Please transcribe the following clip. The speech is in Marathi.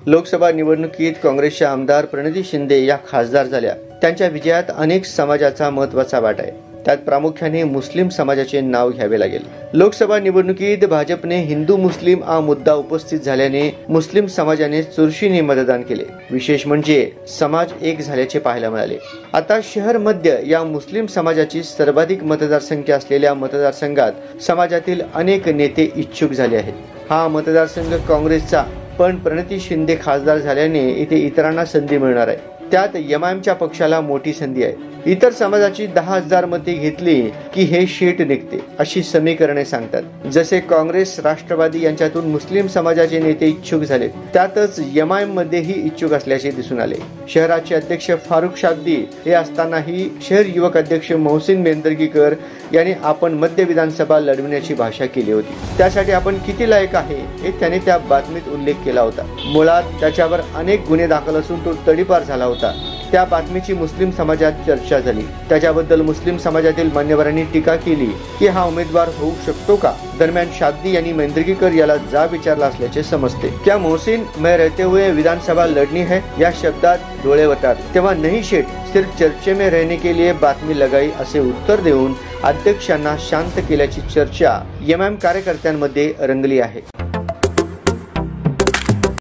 लोकसभा निवडणुकीत काँग्रेसच्या आमदार प्रणिती शिंदे या खासदार झाल्या। त्यांच्या विजयात अनेक समाजाचा महत्त्वाचा वाटा आहे। त्यात प्रामुख्याने मुस्लिम समाजाचे नाव घ्यावे लागेल। लोकसभा निवडणुकीत भाजपने हिंदू मुस्लिम हा मुद्दा उपस्थित झाल्याने मुस्लिम समाजाने चुरशीने मतदान केले। विशेष म्हणजे समाज एक झाल्याचे पाहायला मिळाले। आता शहर मध्य या मुस्लिम समाजाची सर्वाधिक मतदारसंख्या असलेल्या मतदारसंघात समाजातील अनेक नेते इच्छुक झाले आहेत। हा मतदारसंघ काँग्रेसचा, पण प्रणिती शिंदे खासदार झाल्याने इथे इतरांना संधी मिळणार आहे। त्यात एमआयएमच्या पक्षाला मोठी संधी आहे। इतर समाजाची 10,000 मते घेतली की हे शीट निघते अशी समीकरणे सांगतात। जसे काँग्रेस राष्ट्रवादी यांच्यातून मुस्लिम समाजाचे नेते इच्छुक झाले, त्यातच एमआयएम मध्येही इच्छुक असल्याचे दिसून आले। शहराचे अध्यक्ष फारुख शाब्दी हे असतानाही शहर युवक अध्यक्ष मोहसिन बेंदरगीकर यांनी आपण मध्य विधानसभा लढविण्याची भाषा केली होती। त्यासाठी आपण किती लायक आहे हे त्याने त्या बातमीत उल्लेख केला होता। मुळात त्याच्यावर अनेक गुन्हे दाखल असून तो तडीपार झाला होता। त्या बातमीची मुस्लिम समाजात चर्चा झाली। त्याच्याबद्दल मुस्लिम समाजातील मान्यवरांनी टीका केली की हा उमेदवार होऊ शकतो का। दरम्यान शाब्दी यांनी बेंदरगीकर याला जाब विचारला असल्याचे समजते। क्या मोहसिन मैं रहते हुए विधानसभा लड़नी है या शब्दात डोळे वटारले। तेव्हा नहीं शेठ सिर्फ चर्चे में रहने के लिए बातमी लगाई असे उत्तर देऊन अध्यक्षांना शांत केल्याची चर्चा एमआयएम कार्यकर्त्यांमध्ये रंगली आहे।